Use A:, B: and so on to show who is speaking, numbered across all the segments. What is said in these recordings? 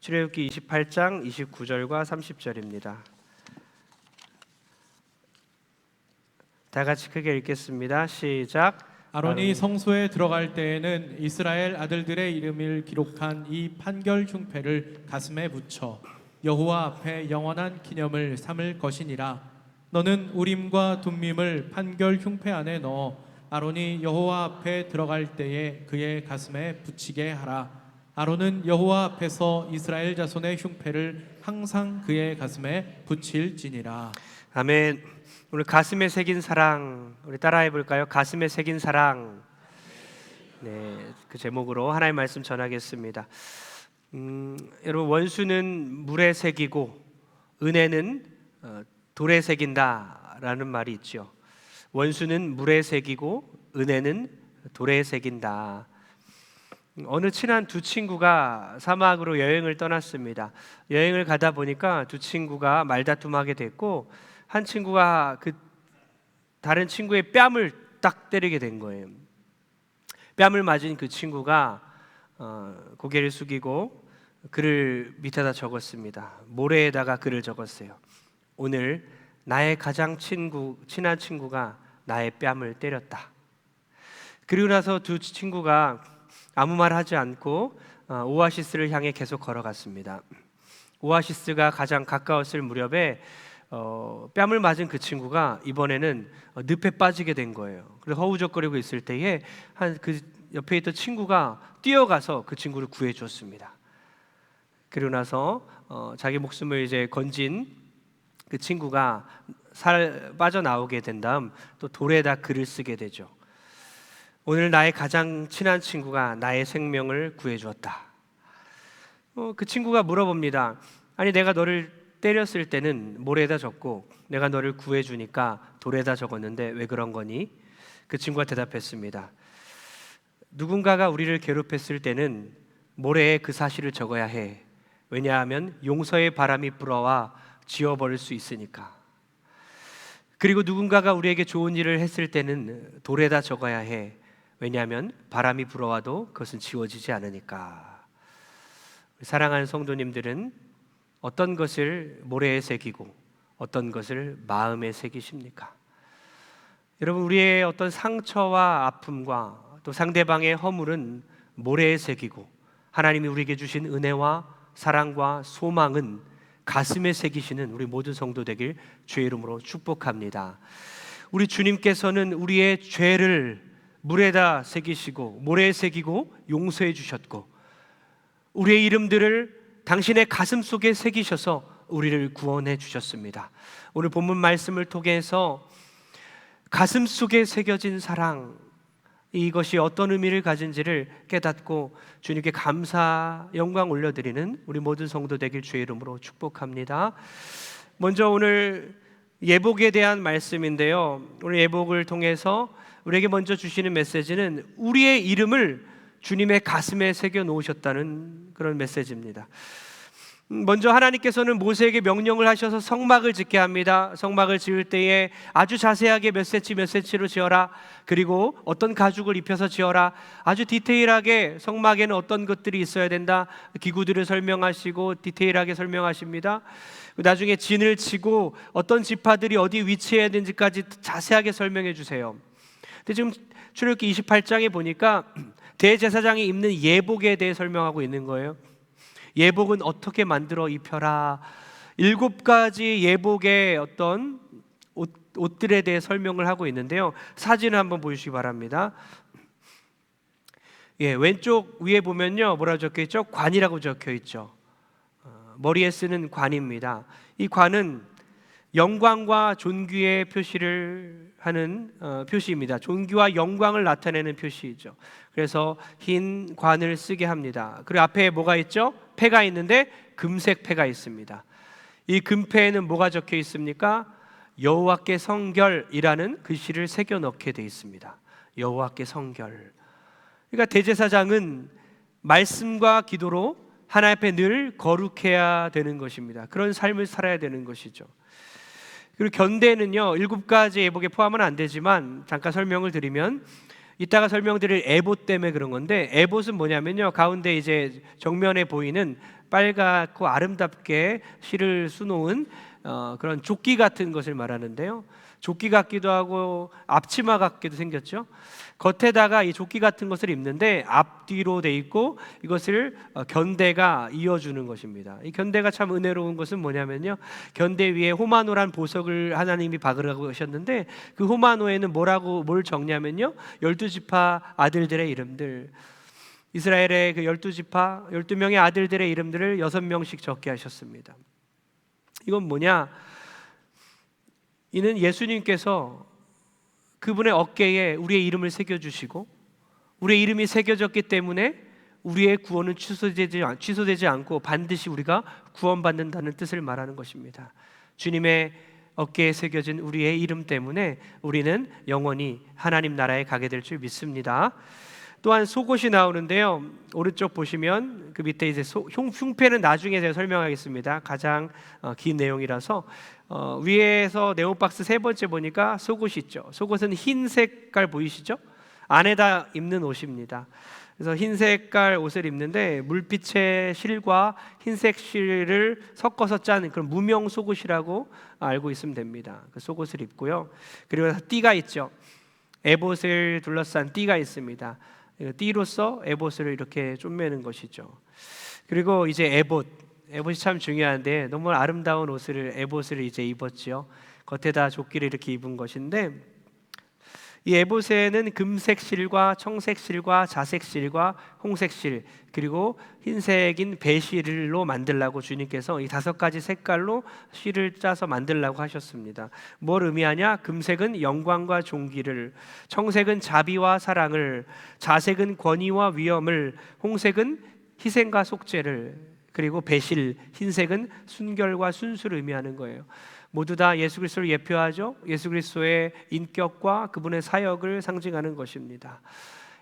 A: 출애굽기 28장 29절과 30절입니다. 다 같이 크게 읽겠습니다. 시작.
B: 아론이 성소에 들어갈 때에는 이스라엘 아들들의 이름을 기록한 이 판결 흉패를 가슴에 붙여 여호와 앞에 영원한 기념을 삼을 것이니라. 너는 우림과 둠밈을 판결 흉패 안에 넣어 아론이 여호와 앞에 들어갈 때에 그의 가슴에 붙이게 하라. 아론은 여호와 앞에서 이스라엘 자손의 흉패를 항상 그의 가슴에 붙일지니라.
A: 아멘. 오늘 가슴에 새긴 사랑, 우리 따라해 볼까요? 가슴에 새긴 사랑. 네, 그 제목으로 하나님의 말씀 전하겠습니다. 여러분, 원수는 물에 새기고 은혜는 돌에 새긴다라는 말이 있죠. 원수는 물에 새기고 은혜는 돌에 새긴다. 어느 친한 두 친구가 사막으로 여행을 떠났습니다. 여행을 가다 보니까 두 친구가 말다툼하게 됐고, 한 친구가 그 다른 친구의 뺨을 딱 때리게 된 거예요. 뺨을 맞은 그 친구가 고개를 숙이고 글을 밑에다 적었습니다. 모래에다가 글을 적었어요. 오늘 나의 가장 친한 친구가 나의 뺨을 때렸다. 그리고 나서 두 친구가 아무 말 하지 않고 오아시스를 향해 계속 걸어갔습니다. 오아시스가 가장 가까웠을 무렵에 뺨을 맞은 그 친구가 이번에는 늪에 빠지게 된 거예요. 그래서 허우적거리고 있을 때에 그 옆에 있던 친구가 뛰어가서 그 친구를 구해줬습니다. 그리고 나서 자기 목숨을 이제 건진 그 친구가 빠져나오게 된 다음 또 돌에다 글을 쓰게 되죠. 오늘 나의 가장 친한 친구가 나의 생명을 구해주었다. 그 친구가 물어봅니다. 아니, 내가 너를 때렸을 때는 모래에다 적고 내가 너를 구해주니까 돌에다 적었는데 왜 그런 거니? 그 친구가 대답했습니다. 누군가가 우리를 괴롭혔을 때는 모래에 그 사실을 적어야 해. 왜냐하면 용서의 바람이 불어와 지워버릴 수 있으니까. 그리고 누군가가 우리에게 좋은 일을 했을 때는 돌에다 적어야 해. 왜냐하면 바람이 불어와도 그것은 지워지지 않으니까. 사랑하는 성도님들은 어떤 것을 모래에 새기고 어떤 것을 마음에 새기십니까? 여러분, 우리의 어떤 상처와 아픔과 또 상대방의 허물은 모래에 새기고 하나님이 우리에게 주신 은혜와 사랑과 소망은 가슴에 새기시는 우리 모든 성도 되길 주의 이름으로 축복합니다. 우리 주님께서는 우리의 죄를 물에다 새기시고 모래에 새기고 용서해 주셨고 우리의 이름들을 당신의 가슴 속에 새기셔서 우리를 구원해 주셨습니다. 오늘 본문 말씀을 통해서 가슴 속에 새겨진 사랑, 이것이 어떤 의미를 가진지를 깨닫고 주님께 감사, 영광 올려드리는 우리 모든 성도 되길 주의 이름으로 축복합니다. 먼저 오늘 예복에 대한 말씀인데요, 오늘 예복을 통해서 우리에게 먼저 주시는 메시지는 우리의 이름을 주님의 가슴에 새겨 놓으셨다는 그런 메시지입니다. 먼저 하나님께서는 모세에게 명령을 하셔서 성막을 짓게 합니다. 성막을 지을 때에 아주 자세하게 몇 센치로 지어라. 그리고 어떤 가죽을 입혀서 지어라. 아주 디테일하게 성막에는 어떤 것들이 있어야 된다. 기구들을 설명하시고 디테일하게 설명하십니다. 나중에 진을 치고 어떤 지파들이 어디 위치해야 되는지까지 자세하게 설명해 주세요. 근데 지금 출애굽기 28장에 보니까 대제사장이 입는 예복에 대해 설명하고 있는 거예요. 예복은 어떻게 만들어 입혀라. 7가지 예복의 어떤 옷들에 대해 설명을 하고 있는데요, 사진을 한번 보시기 바랍니다. 왼쪽 위에 보면요, 뭐라고 적혀 있죠? 관이라고 적혀 있죠. 머리에 쓰는 관입니다. 이 관은 영광과 존귀의 표시를 하는 표시입니다. 존귀와 영광을 나타내는 표시이죠. 그래서 흰 관을 쓰게 합니다. 그리고 앞에 뭐가 있죠? 패가 있는데 금색 패가 있습니다. 이 금패에는 뭐가 적혀 있습니까? 여호와께 성결이라는 글씨를 새겨 넣게 되어 있습니다. 여호와께 성결. 그러니까 대제사장은 말씀과 기도로 하나님 앞에 늘 거룩해야 되는 것입니다. 그런 삶을 살아야 되는 것이죠. 그리고 견대는요, 7가지 예복에 포함은 안 되지만 잠깐 설명을 드리면, 이따가 설명드릴 에봇 때문에 그런 건데, 에봇은 뭐냐면요, 가운데 이제 정면에 보이는 빨갛고 아름답게 실을 수놓은 그런 조끼 같은 것을 말하는데요. 조끼 같기도 하고 앞치마 같기도 생겼죠. 겉에다가 이 조끼 같은 것을 입는데 앞뒤로 돼 있고 이것을 견대가 이어주는 것입니다. 이 견대가 참 은혜로운 것은 뭐냐면요, 견대 위에 호마노란 보석을 하나님이 박으라고 하셨는데 그 호마노에는 뭘 적냐면요, 12지파 아들들의 이름들, 이스라엘의 그 12지파 12명의 아들들의 이름들을 6명씩 적게 하셨습니다. 이건 뭐냐? 이는 예수님께서 그분의 어깨에 우리의 이름을 새겨주시고 우리의 이름이 새겨졌기 때문에 우리의 구원은 취소되지 않고 반드시 우리가 구원받는다는 뜻을 말하는 것입니다. 주님의 어깨에 새겨진 우리의 이름 때문에 우리는 영원히 하나님 나라에 가게 될 줄 믿습니다. 또한 속옷이 나오는데요, 오른쪽 보시면 그 밑에 이제 흉패는 나중에 제가 설명하겠습니다. 가장 긴 내용이라서 위에서 네오박스 세 번째 보니까 속옷이 있죠. 속옷은 흰 색깔 보이시죠? 안에다 입는 옷입니다. 그래서 흰 색깔 옷을 입는데 물빛의 실과 흰색 실을 섞어서 짠 그런 무명 속옷이라고 알고 있으면 됩니다. 그 속옷을 입고요. 그리고 띠가 있죠. 에봇을 둘러싼 띠가 있습니다. 띠로서 에봇을 이렇게 쫌매는 것이죠. 그리고 이제 에봇이 참 중요한데 너무 아름다운 에봇을 이제 입었지요. 겉에다 조끼를 이렇게 입은 것인데 이 에봇에는 금색 실과 청색 실과 자색 실과 홍색 실 그리고 흰색인 배실로 만들라고 주님께서 이 5가지 색깔로 실을 짜서 만들라고 하셨습니다. 뭘 의미하냐? 금색은 영광과 존귀를, 청색은 자비와 사랑을, 자색은 권위와 위엄을, 홍색은 희생과 속죄를, 그리고 배실, 흰색은 순결과 순수를 의미하는 거예요. 모두 다 예수 그리스도를 예표하죠. 예수 그리스도의 인격과 그분의 사역을 상징하는 것입니다.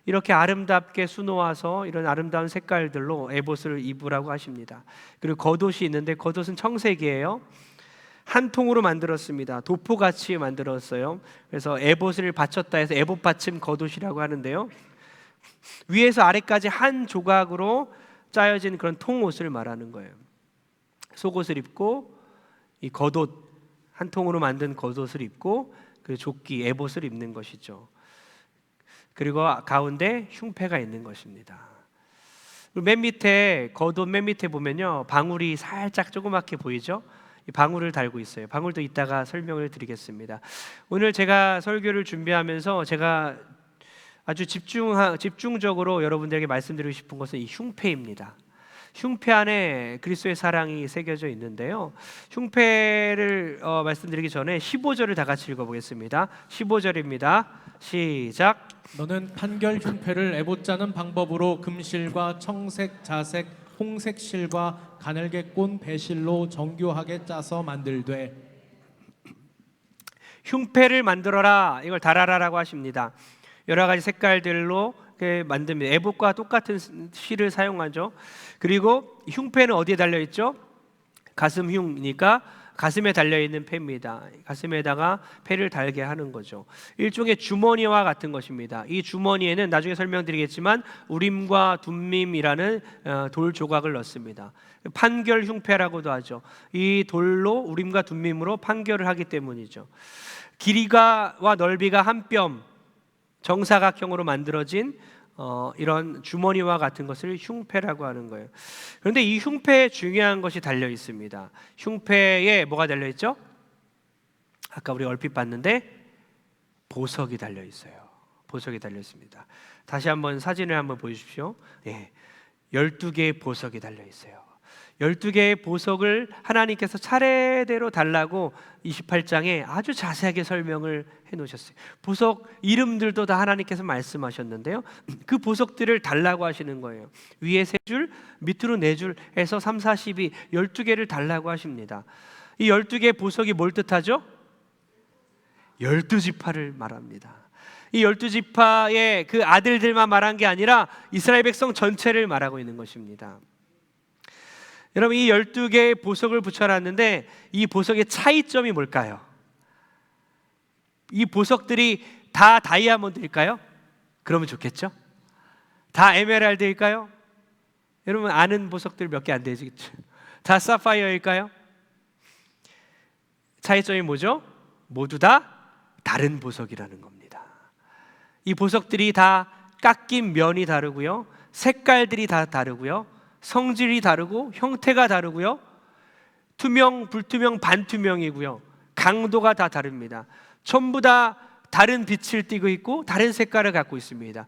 A: 이렇게 아름답게 수놓아서 이런 아름다운 색깔들로 에봇을 입으라고 하십니다. 그리고 겉옷이 있는데 겉옷은 청색이에요. 한 통으로 만들었습니다. 도포같이 만들었어요. 그래서 에봇을 받쳤다 해서 에봇 받침 겉옷이라고 하는데요, 위에서 아래까지 한 조각으로 짜여진 그런 통옷을 말하는 거예요. 속옷을 입고 이 겉옷, 한 통으로 만든 겉옷을 입고 그 조끼, 에봇을 입는 것이죠. 그리고 가운데 흉패가 있는 것입니다. 맨 밑에 겉옷 맨 밑에 보면요, 방울이 살짝 조그맣게 보이죠? 이 방울을 달고 있어요. 방울도 이따가 설명을 드리겠습니다. 오늘 제가 설교를 준비하면서 제가 아주 집중적으로 여러분들에게 말씀드리고 싶은 것은 이 흉패입니다. 흉패 안에 그리스도의 사랑이 새겨져 있는데요, 흉패를 말씀드리기 전에 15절을 다 같이 읽어보겠습니다. 15절입니다. 시작.
B: 너는 판결 흉패를 에봇 짜는 방법으로 금실과 청색, 자색, 홍색 실과 가늘게 꼰 배실로 정교하게 짜서 만들되.
A: 흉패를 만들어라, 이걸 달아라라고 하십니다. 여러 가지 색깔들로 만듭니다. 에봇과 똑같은 실을 사용하죠. 그리고 흉패는 어디에 달려있죠? 가슴흉이니까 가슴에 달려있는 패입니다. 가슴에다가 패를 달게 하는 거죠. 일종의 주머니와 같은 것입니다. 이 주머니에는 나중에 설명드리겠지만 우림과 둠밈이라는 돌 조각을 넣습니다. 판결 흉패라고도 하죠. 이 돌로 우림과 둠밈으로 판결을 하기 때문이죠. 길이와 넓이가 한 뼘, 정사각형으로 만들어진 이런 주머니와 같은 것을 흉패라고 하는 거예요. 그런데 이 흉패에 중요한 것이 달려 있습니다. 흉패에 뭐가 달려 있죠? 아까 우리 얼핏 봤는데 보석이 달려 있어요. 보석이 달려 있습니다. 다시 한번 사진을 한번 보여주십시오. 12개의 보석이 달려 있어요. 12개의 보석을 하나님께서 차례대로 달라고 28장에 아주 자세하게 설명을 해놓으셨어요. 보석 이름들도 다 하나님께서 말씀하셨는데요, 그 보석들을 달라고 하시는 거예요. 위에 3줄, 밑으로 4줄 해서 3, 4, 12, 12개를 달라고 하십니다. 이 12개의 보석이 뭘 뜻하죠? 12지파를 말합니다. 이 12지파의 그 아들들만 말한 게 아니라 이스라엘 백성 전체를 말하고 있는 것입니다. 여러분, 이 12개의 보석을 붙여놨는데 이 보석의 차이점이 뭘까요? 이 보석들이 다 다이아몬드일까요? 그러면 좋겠죠? 다 에메랄드일까요? 여러분 아는 보석들 몇 개 안 되겠죠? 다 사파이어일까요? 차이점이 뭐죠? 모두 다 다른 보석이라는 겁니다. 이 보석들이 다 깎인 면이 다르고요, 색깔들이 다 다르고요, 성질이 다르고 형태가 다르고요, 투명, 불투명, 반투명이고요, 강도가 다 다릅니다. 전부 다 다른 빛을 띠고 있고 다른 색깔을 갖고 있습니다.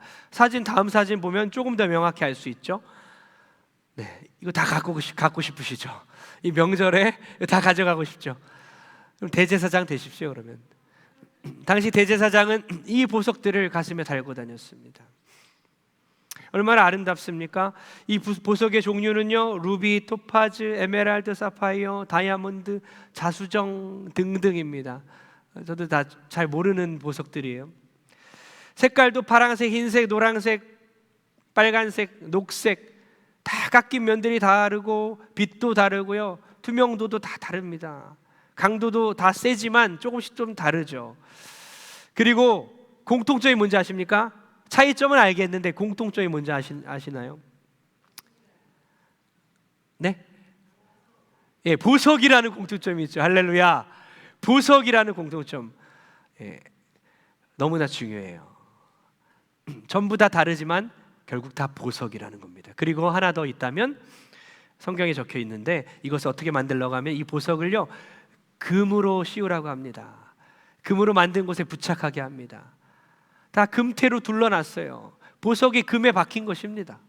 A: 다음 사진 보면 조금 더 명확히 알 수 있죠. 네, 이거 다 갖고 싶으시죠? 이 명절에 다 가져가고 싶죠? 그럼 대제사장 되십시오. 그러면 당시 대제사장은 이 보석들을 가슴에 달고 다녔습니다. 얼마나 아름답습니까? 이 보석의 종류는요, 루비, 토파즈, 에메랄드, 사파이어, 다이아몬드, 자수정 등등입니다. 저도 다 잘 모르는 보석들이에요. 색깔도 파란색, 흰색, 노란색, 빨간색, 녹색, 다 깎인 면들이 다르고 빛도 다르고요, 투명도도 다 다릅니다. 강도도 다 세지만 조금씩 좀 다르죠. 그리고 공통점이 뭔지 아십니까? 차이점은 알겠는데 공통점이 뭔지 아시나요? 네? 예, 보석이라는 공통점이 있죠. 할렐루야. 보석이라는 공통점, 예, 너무나 중요해요. 전부 다 다르지만 결국 다 보석이라는 겁니다. 그리고 하나 더 있다면 성경에 적혀 있는데, 이것을 어떻게 만들려고 하면 이 보석을요, 금으로 씌우라고 합니다. 금으로 만든 곳에 부착하게 합니다. 다 금태로 둘러놨어요. 보석이 금에 박힌 것입니다.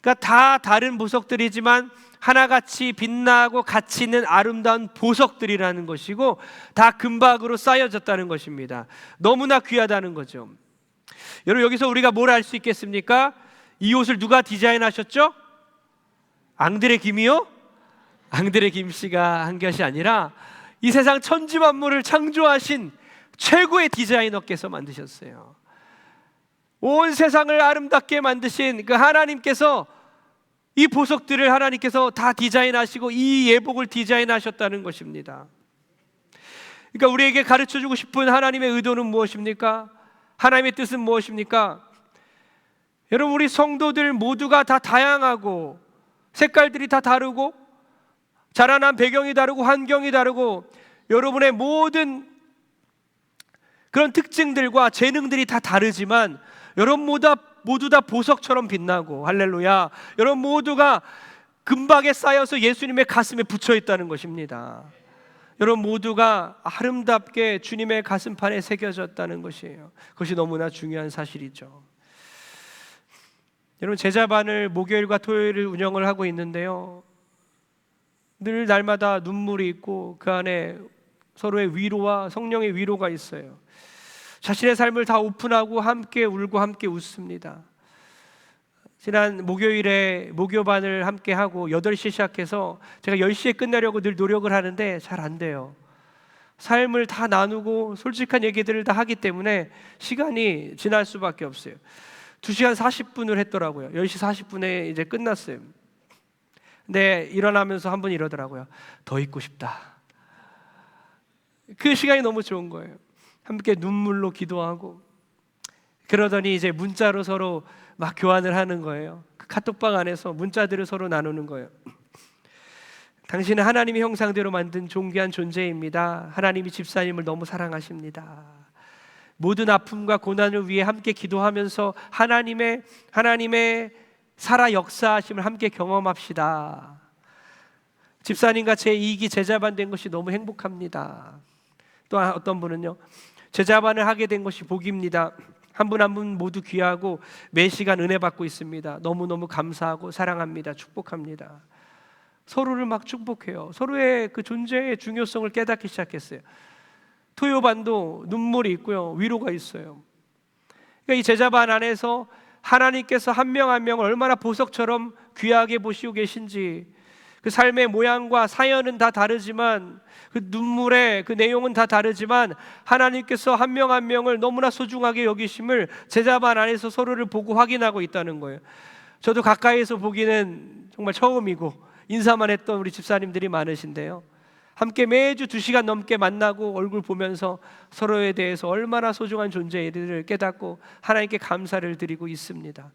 A: 그러니까 다 다른 보석들이지만 하나같이 빛나고 가치 있는 아름다운 보석들이라는 것이고, 다 금박으로 쌓여졌다는 것입니다. 너무나 귀하다는 거죠. 여러분, 여기서 우리가 뭘 알 수 있겠습니까? 이 옷을 누가 디자인하셨죠? 앙드레 김이요? 앙드레 김 씨가 한 것이 아니라 이 세상 천지 만물을 창조하신 최고의 디자이너께서 만드셨어요. 온 세상을 아름답게 만드신 그 하나님께서 이 보석들을 하나님께서 다 디자인하시고 이 예복을 디자인하셨다는 것입니다. 그러니까 우리에게 가르쳐주고 싶은 하나님의 의도는 무엇입니까? 하나님의 뜻은 무엇입니까? 여러분, 우리 성도들 모두가 다 다양하고 색깔들이 다 다르고 자라난 배경이 다르고 환경이 다르고 여러분의 모든 그런 특징들과 재능들이 다 다르지만 여러분 모두 다 보석처럼 빛나고, 할렐루야, 여러분 모두가 금박에 쌓여서 예수님의 가슴에 붙여 있다는 것입니다. 여러분 모두가 아름답게 주님의 가슴판에 새겨졌다는 것이에요. 그것이 너무나 중요한 사실이죠. 여러분, 제자반을 목요일과 토요일을 운영을 하고 있는데요, 늘 날마다 눈물이 있고 그 안에 서로의 위로와 성령의 위로가 있어요. 자신의 삶을 다 오픈하고 함께 울고 함께 웃습니다. 지난 목요일에 목요반을 함께 하고 8시 시작해서 제가 10시에 끝내려고 늘 노력을 하는데 잘 안 돼요. 삶을 다 나누고 솔직한 얘기들을 다 하기 때문에 시간이 지날 수밖에 없어요. 2시간 40분을 했더라고요. 10시 40분에 이제 끝났어요. 근데 일어나면서 한 분 이러더라고요. 더 있고 싶다. 그 시간이 너무 좋은 거예요. 함께 눈물로 기도하고 그러더니 이제 문자로 서로 막 교환을 하는 거예요. 그 카톡방 안에서 문자들을 서로 나누는 거예요. 당신은 하나님의 형상대로 만든 존귀한 존재입니다. 하나님이 집사님을 너무 사랑하십니다. 모든 아픔과 고난을 위해 함께 기도하면서 하나님의 살아 역사하심을 함께 경험합시다. 집사님과 제 2기 제자반 된 것이 너무 행복합니다. 또 어떤 분은요, 제자반을 하게 된 것이 복입니다. 한 분 한 분 모두 귀하고 매 시간 은혜 받고 있습니다. 너무너무 감사하고 사랑합니다. 축복합니다. 서로를 막 축복해요. 서로의 그 존재의 중요성을 깨닫기 시작했어요. 토요반도 눈물이 있고요, 위로가 있어요. 그러니까 이 제자반 안에서 하나님께서 한 명 한 명을 얼마나 보석처럼 귀하게 보시고 계신지, 그 삶의 모양과 사연은 다 다르지만 그 눈물의 그 내용은 다 다르지만 하나님께서 한 명 한 명을 너무나 소중하게 여기심을 제자반 안에서 서로를 보고 확인하고 있다는 거예요. 저도 가까이서 보기는 정말 처음이고 인사만 했던 우리 집사님들이 많으신데요, 함께 매주 2시간 넘게 만나고 얼굴 보면서 서로에 대해서 얼마나 소중한 존재인지를 깨닫고 하나님께 감사를 드리고 있습니다.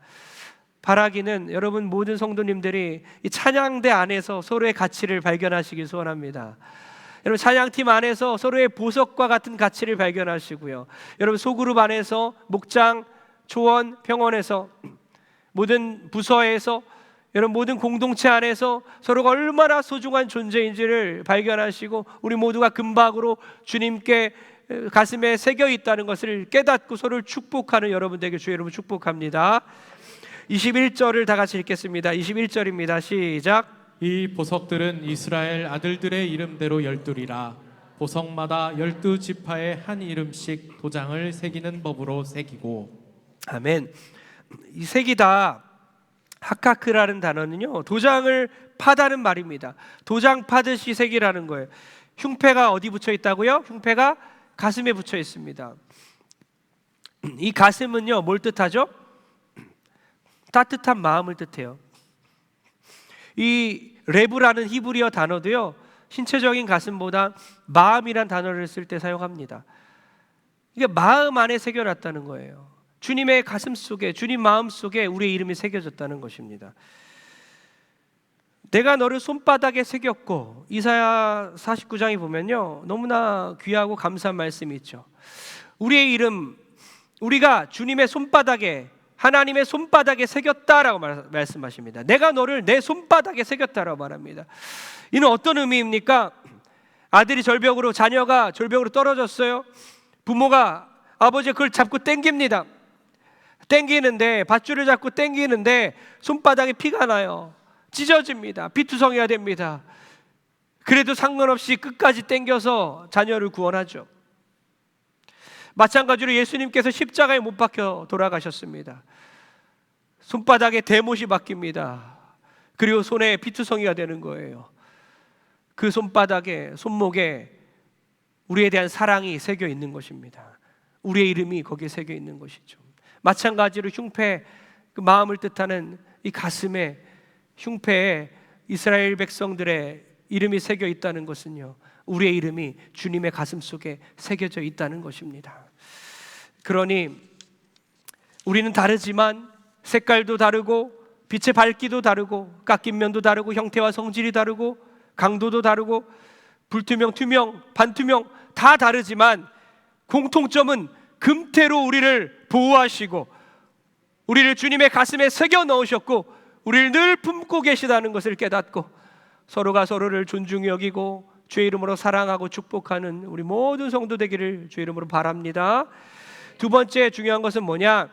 A: 바라기는 여러분 모든 성도님들이 이 찬양대 안에서 서로의 가치를 발견하시길 소원합니다. 여러분 찬양팀 안에서 서로의 보석과 같은 가치를 발견하시고요. 여러분 소그룹 안에서 목장, 초원, 평원에서 모든 부서에서 여러분 모든 공동체 안에서 서로가 얼마나 소중한 존재인지를 발견하시고 우리 모두가 금박으로 주님께 가슴에 새겨 있다는 것을 깨닫고 서로를 축복하는 여러분 되게 주의 이름으로 축복합니다. 21절을 다 같이 읽겠습니다. 21절입니다. 시작.
B: 이 보석들은 이스라엘 아들들의 이름대로 12이라. 보석마다 12지파의 한 이름씩 도장을 새기는 법으로 새기고.
A: 아멘. 이 새기다 하카크라는 단어는요, 도장을 파다는 말입니다. 도장 파듯이 새기라는 거예요. 흉패가 어디 붙여 있다고요? 흉패가 가슴에 붙여 있습니다. 이 가슴은요, 뭘 뜻하죠? 따뜻한 마음을 뜻해요. 이 레브라는 히브리어 단어도요, 신체적인 가슴보다 마음이란 단어를 쓸 때 사용합니다. 이게 마음 안에 새겨놨다는 거예요. 주님의 가슴 속에, 주님 마음 속에 우리의 이름이 새겨졌다는 것입니다. 내가 너를 손바닥에 새겼고, 이사야 49장에 보면요, 너무나 귀하고 감사한 말씀이 있죠. 우리의 이름, 우리가 주님의 손바닥에, 하나님의 손바닥에 새겼다라고 말씀하십니다. 내가 너를 내 손바닥에 새겼다라고 말합니다. 이는 어떤 의미입니까? 아들이 절벽으로, 자녀가 절벽으로 떨어졌어요. 부모가 아버지 그걸 잡고 땡깁니다. 땡기는데, 밧줄을 잡고 땡기는데 손바닥에 피가 나요. 찢어집니다. 피투성이가 됩니다. 그래도 상관없이 끝까지 땡겨서 자녀를 구원하죠. 마찬가지로 예수님께서 십자가에 못 박혀 돌아가셨습니다. 손바닥에 대못이 박힙니다. 그리고 손에 피투성이가 되는 거예요. 그 손바닥에, 손목에 우리에 대한 사랑이 새겨 있는 것입니다. 우리의 이름이 거기에 새겨 있는 것이죠. 마찬가지로 흉패, 그 마음을 뜻하는 이 가슴에, 흉패에 이스라엘 백성들의 이름이 새겨 있다는 것은요, 우리의 이름이 주님의 가슴 속에 새겨져 있다는 것입니다. 그러니 우리는 다르지만 색깔도 다르고 빛의 밝기도 다르고 깎인 면도 다르고 형태와 성질이 다르고 강도도 다르고 불투명, 투명, 반투명 다 다르지만 공통점은 금태로 우리를 보호하시고 우리를 주님의 가슴에 새겨 넣으셨고 우리를 늘 품고 계시다는 것을 깨닫고 서로가 서로를 존중히 여기고 주의 이름으로 사랑하고 축복하는 우리 모든 성도 되기를 주의 이름으로 바랍니다. 두 번째 중요한 것은 뭐냐?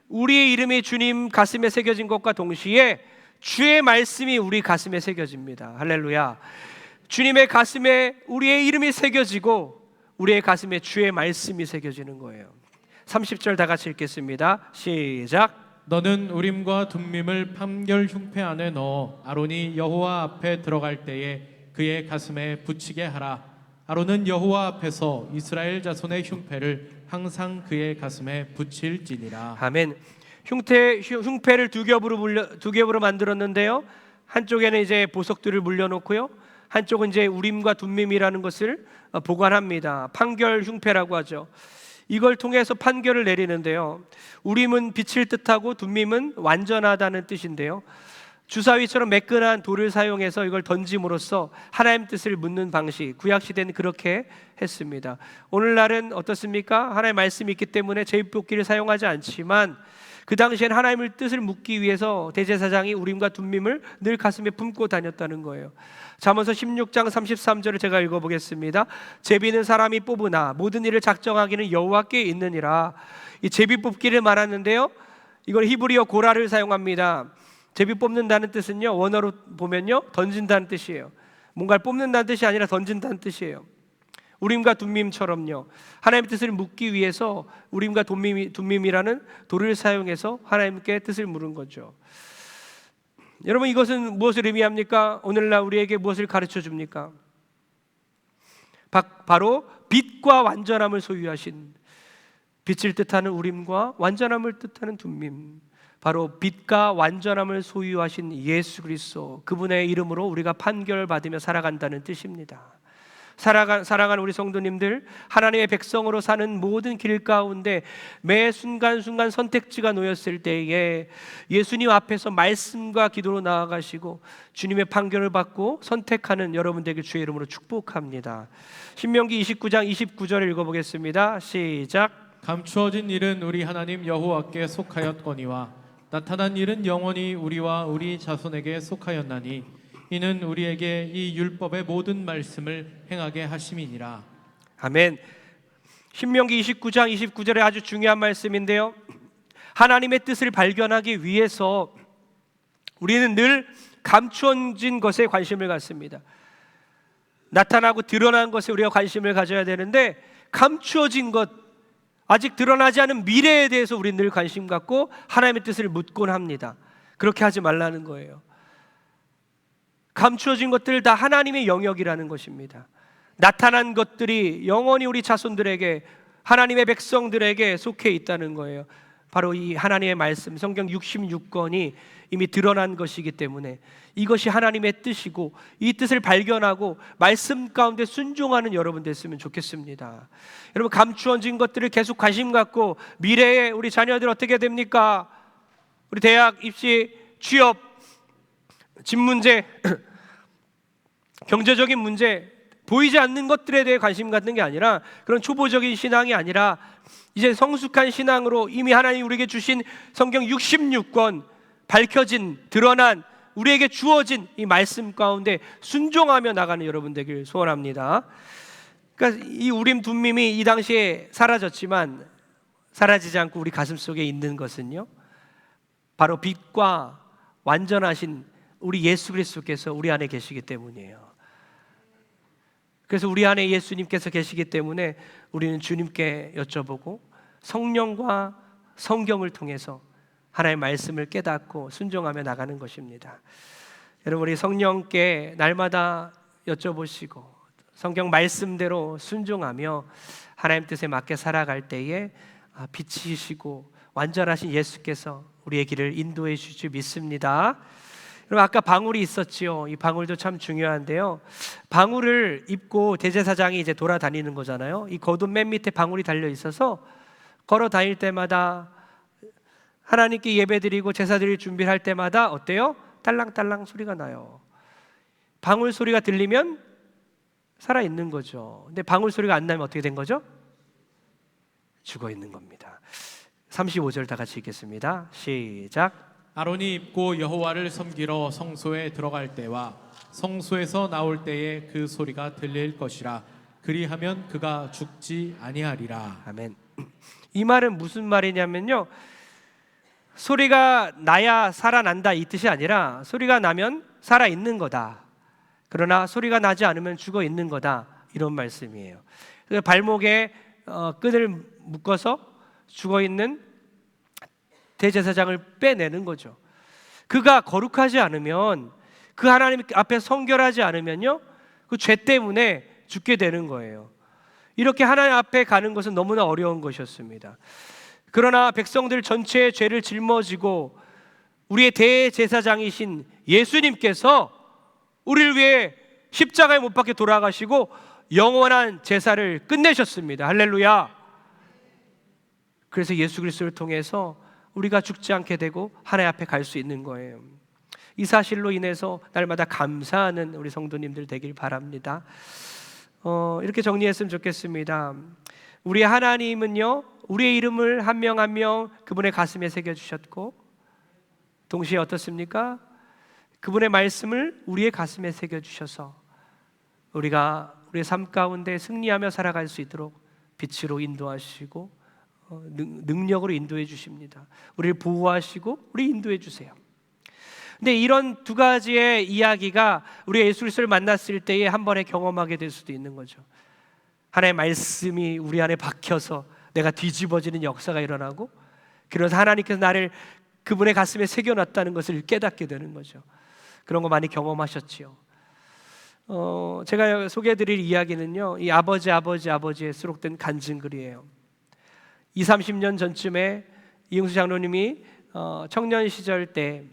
A: 우리의 이름이 주님 가슴에 새겨진 것과 동시에 주의 말씀이 우리 가슴에 새겨집니다. 할렐루야. 주님의 가슴에 우리의 이름이 새겨지고 우리의 가슴에 주의 말씀이 새겨지는 거예요. 30절 다 같이 읽겠습니다. 시작.
B: 너는 우림과 둠밈을 판결 흉패 안에 넣어 아론이 여호와 앞에 들어갈 때에 그의 가슴에 붙이게 하라. 아론은 여호와 앞에서 이스라엘 자손의 흉패를 항상 그의 가슴에 붙일지니라.
A: 아멘. 흉패를 두 겹으로 만들었는데요. 한쪽에는 이제 보석들을 물려놓고요. 한쪽은 이제 우림과 둠밈이라는 것을 보관합니다. 판결 흉패라고 하죠. 이걸 통해서 판결을 내리는데요. 우림은 빛을 뜻하고 둠밈은 완전하다는 뜻인데요. 주사위처럼 매끈한 돌을 사용해서 이걸 던짐으로써 하나님 뜻을 묻는 방식, 구약시대는 그렇게 했습니다. 오늘날은 어떻습니까? 하나님의 말씀이 있기 때문에 제비뽑기를 사용하지 않지만 그 당시엔 하나님의 뜻을 묻기 위해서 대제사장이 우림과 둠밈을 늘 가슴에 품고 다녔다는 거예요. 잠언서 16장 33절을 제가 읽어보겠습니다. 제비는 사람이 뽑으나 모든 일을 작정하기는 여호와께 있느니라. 이 제비 뽑기를 말하는데요, 이걸 히브리어 고라를 사용합니다. 제비 뽑는다는 뜻은요, 원어로 보면요, 던진다는 뜻이에요. 뭔가를 뽑는다는 뜻이 아니라 던진다는 뜻이에요. 우림과 둠밈처럼요, 하나님의 뜻을 묻기 위해서 우림과 둠밈이라는 돌을 사용해서 하나님께 뜻을 물은 거죠. 여러분, 이것은 무엇을 의미합니까? 오늘날 우리에게 무엇을 가르쳐 줍니까? 바로 빛과 완전함을 소유하신, 빛을 뜻하는 우림과 완전함을 뜻하는 둠밈, 바로 빛과 완전함을 소유하신 예수 그리스도, 그분의 이름으로 우리가 판결받으며 살아간다는 뜻입니다. 사랑하는 우리 성도님들, 하나님의 백성으로 사는 모든 길 가운데 매 순간순간 선택지가 놓였을 때에 예수님 앞에서 말씀과 기도로 나아가시고 주님의 판결을 받고 선택하는 여러분 되길 주의 이름으로 축복합니다. 신명기 29장 29절을 읽어보겠습니다. 시작.
B: 감추어진 일은 우리 하나님 여호와께 속하였거니와 나타난 일은 영원히 우리와 우리 자손에게 속하였나니 이는 우리에게 이 율법의 모든 말씀을 행하게 하심이니라.
A: 아멘. 신명기 29장 29절에 아주 중요한 말씀인데요, 하나님의 뜻을 발견하기 위해서 우리는 늘 감추어진 것에 관심을 갖습니다. 나타나고 드러난 것에 우리가 관심을 가져야 되는데, 감추어진 것, 아직 드러나지 않은 미래에 대해서 우리는 늘 관심 갖고 하나님의 뜻을 묻곤 합니다. 그렇게 하지 말라는 거예요. 감추어진 것들 다 하나님의 영역이라는 것입니다. 나타난 것들이 영원히 우리 자손들에게, 하나님의 백성들에게 속해 있다는 거예요. 바로 이 하나님의 말씀, 성경 66권이 이미 드러난 것이기 때문에 이것이 하나님의 뜻이고, 이 뜻을 발견하고 말씀 가운데 순종하는 여러분 됐으면 좋겠습니다. 여러분, 감추어진 것들을 계속 관심 갖고 미래에 우리 자녀들 어떻게 됩니까? 우리 대학 입시, 취업, 집 문제, 경제적인 문제, 보이지 않는 것들에 대해 관심 갖는 게 아니라, 그런 초보적인 신앙이 아니라 이제 성숙한 신앙으로 이미 하나님 우리에게 주신 성경 66권, 밝혀진, 드러난, 우리에게 주어진 이 말씀 가운데 순종하며 나가는 여러분 되길 소원합니다. 그러니까 이 우림 둠밈이 이 당시에 사라졌지만 사라지지 않고 우리 가슴 속에 있는 것은요, 바로 빛과 완전하신 우리 예수 그리스도께서 우리 안에 계시기 때문이에요. 그래서 우리 안에 예수님께서 계시기 때문에 우리는 주님께 여쭤보고 성령과 성경을 통해서 하나님의 말씀을 깨닫고 순종하며 나가는 것입니다. 여러분, 우리 성령께 날마다 여쭤보시고 성경 말씀대로 순종하며 하나님 뜻에 맞게 살아갈 때에 빛이시고 완전하신 예수께서 우리의 길을 인도해 주실 줄 믿습니다. 여러분, 아까 방울이 있었지요. 이 방울도 참 중요한데요, 방울을 입고 대제사장이 이제 돌아다니는 거잖아요. 이 거듭 맨 밑에 방울이 달려 있어서 걸어 다닐 때마다, 하나님께 예배드리고 제사드릴 준비를 할 때마다 어때요? 딸랑딸랑 소리가 나요. 방울 소리가 들리면 살아있는 거죠. 근데 방울 소리가 안 나면 어떻게 된 거죠? 죽어 있는 겁니다. 35절 다 같이 읽겠습니다. 시작.
B: 아론이 입고 여호와를 섬기러 성소에 들어갈 때와 성소에서 나올 때에 그 소리가 들릴 것이라. 그리하면 그가 죽지 아니하리라.
A: 아멘. 이 말은 무슨 말이냐면요, 소리가 나야 살아난다 이 뜻이 아니라, 소리가 나면 살아있는 거다, 그러나 소리가 나지 않으면 죽어 있는 거다, 이런 말씀이에요. 그래서 발목에 끈을 묶어서 죽어 있는 대제사장을 빼내는 거죠. 그가 거룩하지 않으면, 그 하나님 앞에 성결하지 않으면요, 그 죄 때문에 죽게 되는 거예요. 이렇게 하나님 앞에 가는 것은 너무나 어려운 것이었습니다. 그러나 백성들 전체의 죄를 짊어지고 우리의 대제사장이신 예수님께서 우리를 위해 십자가에 못 박혀 돌아가시고 영원한 제사를 끝내셨습니다. 할렐루야. 그래서 예수 그리스도를 통해서 우리가 죽지 않게 되고 하나님 앞에 갈 수 있는 거예요. 이 사실로 인해서 날마다 감사하는 우리 성도님들 되길 바랍니다. 이렇게 정리했으면 좋겠습니다. 우리 하나님은요, 우리의 이름을 한 명 한 명 그분의 가슴에 새겨주셨고, 동시에 어떻습니까? 그분의 말씀을 우리의 가슴에 새겨주셔서 우리가 우리의 삶 가운데 승리하며 살아갈 수 있도록 빛으로 인도하시고 능력으로 인도해 주십니다. 우리를 보호하시고 우리 인도해 주세요. 근데 이런 두 가지의 이야기가 우리가 예수 그리스도를 만났을 때에 한 번에 경험하게 될 수도 있는 거죠. 하나님의 말씀이 우리 안에 박혀서 내가 뒤집어지는 역사가 일어나고, 그래서 하나님께서 나를 그분의 가슴에 새겨놨다는 것을 깨닫게 되는 거죠. 그런 거 많이 경험하셨지요. 제가 소개해드릴 이야기는요, 이 아버지에 수록된 간증글이에요. 20-30년 전쯤에 이용수 장로님이 청년 시절 때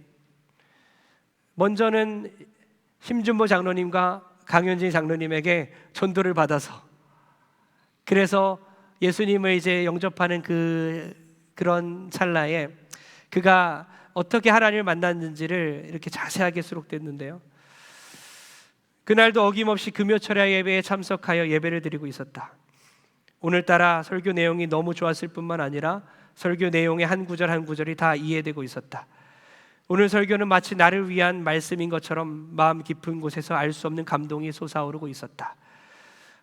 A: 먼저는 심준보 장로님과 강현진 장로님에게 전도를 받아서, 그래서 예수님을 이제 영접하는 그런 찰나에 그가 어떻게 하나님을 만났는지를 이렇게 자세하게 수록됐는데요. 그날도 어김없이 금요철야 예배에 참석하여 예배를 드리고 있었다. 오늘따라 설교 내용이 너무 좋았을 뿐만 아니라 설교 내용의 한 구절 한 구절이 다 이해되고 있었다. 오늘 설교는 마치 나를 위한 말씀인 것처럼 마음 깊은 곳에서 알 수 없는 감동이 솟아오르고 있었다.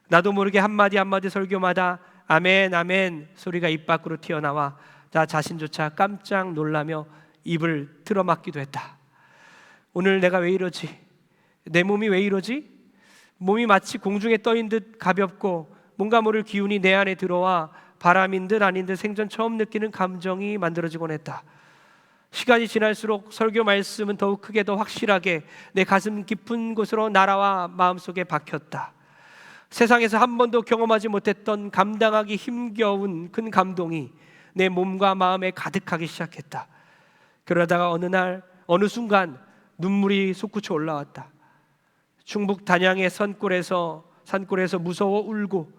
A: 나도 모르게 한마디 한마디 설교마다 아멘 아멘 소리가 입 밖으로 튀어나와 나 자신조차 깜짝 놀라며 입을 틀어막기도 했다. 오늘 내가 왜 이러지? 내 몸이 왜 이러지? 몸이 마치 공중에 떠인 듯 가볍고 뭔가 모를 기운이 내 안에 들어와 바람인 듯 아닌 듯 생전 처음 느끼는 감정이 만들어지곤 했다. 시간이 지날수록 설교 말씀은 더욱 크게 더 확실하게 내 가슴 깊은 곳으로 날아와 마음속에 박혔다. 세상에서 한 번도 경험하지 못했던 감당하기 힘겨운 큰 감동이 내 몸과 마음에 가득하기 시작했다. 그러다가 어느 순간 눈물이 솟구쳐 올라왔다. 충북 단양의 산골에서 무서워 울고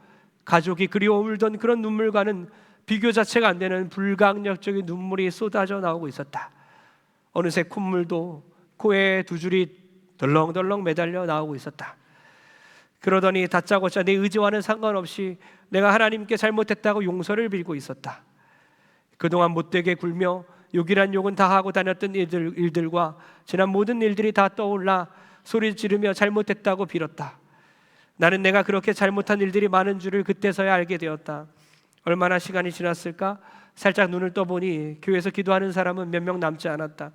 A: 가족이 그리워 울던 그런 눈물과는 비교 자체가 안 되는 불가항력적인 눈물이 쏟아져 나오고 있었다. 어느새 콧물도 코에 두 줄이 덜렁덜렁 매달려 나오고 있었다. 그러더니 다짜고짜 내 의지와는 상관없이 내가 하나님께 잘못했다고 용서를 빌고 있었다. 그동안 못되게 굴며 욕이란 욕은 다 하고 다녔던 일들과 지난 모든 일들이 다 떠올라 소리 지르며 잘못했다고 빌었다. 나는 내가 그렇게 잘못한 일들이 많은 줄을 그때서야 알게 되었다. 얼마나 시간이 지났을까? 살짝 눈을 떠보니 교회에서 기도하는 사람은 몇 명 남지 않았다.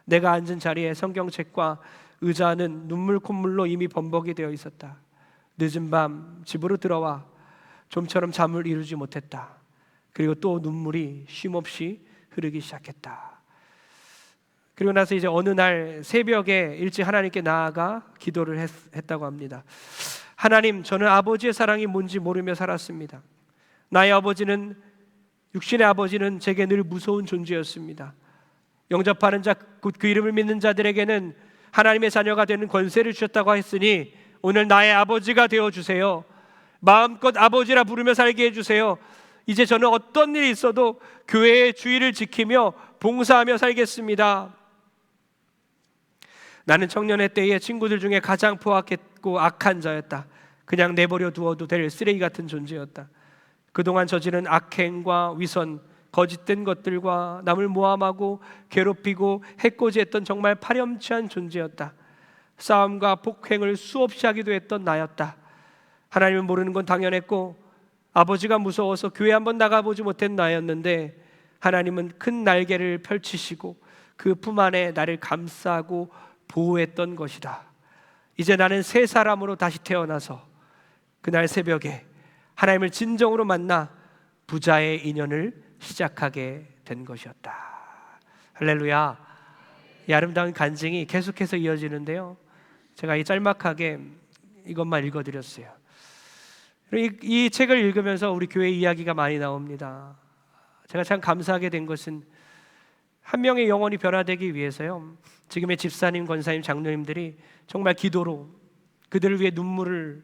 A: 내가 앉은 자리에 성경책과 의자는 눈물 콧물로 이미 범벅이 되어 있었다. 늦은 밤 집으로 들어와 좀처럼 잠을 이루지 못했다. 그리고 또 눈물이 쉼없이 흐르기 시작했다. 그리고 나서 이제 어느 날 새벽에 일찍 하나님께 나아가 기도를 했다고 합니다. 하나님, 저는 아버지의 사랑이 뭔지 모르며 살았습니다. 나의 아버지는, 육신의 아버지는 제게 늘 무서운 존재였습니다. 영접하는 자, 곧 그 이름을 믿는 자들에게는 하나님의 자녀가 되는 권세를 주셨다고 했으니 오늘 나의 아버지가 되어주세요. 마음껏 아버지라 부르며 살게 해주세요. 이제 저는 어떤 일이 있어도 교회의 주의를 지키며 봉사하며 살겠습니다. 나는 청년의 때에 친구들 중에 가장 포악했고 악한 자였다. 그냥 내버려 두어도 될 쓰레기 같은 존재였다. 그동안 저지른 악행과 위선, 거짓된 것들과 남을 모함하고 괴롭히고 해코지했던 정말 파렴치한 존재였다. 싸움과 폭행을 수없이 하기도 했던 나였다. 하나님을 모르는 건 당연했고 아버지가 무서워서 교회 한번 나가보지 못한 나였는데 하나님은 큰 날개를 펼치시고 그 품 안에 나를 감싸고 보호했던 것이다. 이제 나는 새 사람으로 다시 태어나서 그날 새벽에 하나님을 진정으로 만나 부자의 인연을 시작하게 된 것이었다. 할렐루야. 이 아름다운 간증이 계속해서 이어지는데요, 제가 이 짤막하게 이것만 읽어드렸어요. 이 책을 읽으면서 우리 교회 이야기가 많이 나옵니다. 제가 참 감사하게 된 것은 한 명의 영혼이 변화되기 위해서요, 지금의 집사님, 권사님, 장로님들이 정말 기도로 그들을 위해 눈물을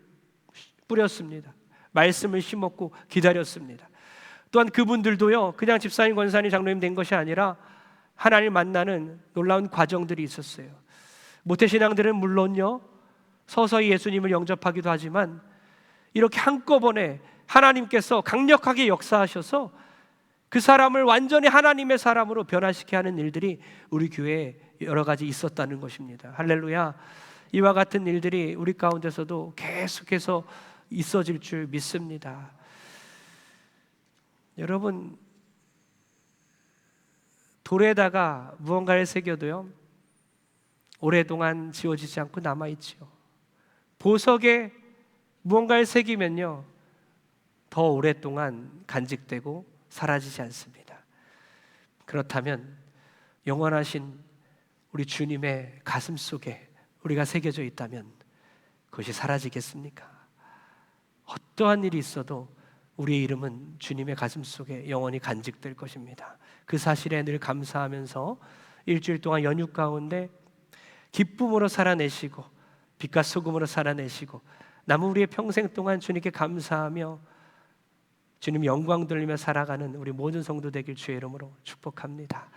A: 뿌렸습니다. 말씀을 심었고 기다렸습니다. 또한 그분들도요, 그냥 집사님, 권사님, 장로님 된 것이 아니라 하나님을 만나는 놀라운 과정들이 있었어요. 모태신앙들은 물론요, 서서히 예수님을 영접하기도 하지만 이렇게 한꺼번에 하나님께서 강력하게 역사하셔서 그 사람을 완전히 하나님의 사람으로 변화시키게 하는 일들이 우리 교회에 여러 가지 있었다는 것입니다. 할렐루야. 이와 같은 일들이 우리 가운데서도 계속해서 있어질 줄 믿습니다. 여러분, 돌에다가 무언가를 새겨도요, 오랫동안 지워지지 않고 남아있지요. 보석에 무언가를 새기면요, 더 오랫동안 간직되고 사라지지 않습니다. 그렇다면 영원하신 우리 주님의 가슴 속에 우리가 새겨져 있다면 그것이 사라지겠습니까? 어떠한 일이 있어도 우리의 이름은 주님의 가슴 속에 영원히 간직될 것입니다. 그 사실에 늘 감사하면서 일주일 동안 연휴 가운데 기쁨으로 살아내시고 빛과 소금으로 살아내시고 남은 우리의 평생 동안 주님께 감사하며 주님 영광 돌리며 살아가는 우리 모든 성도 되길 주의 이름으로 축복합니다.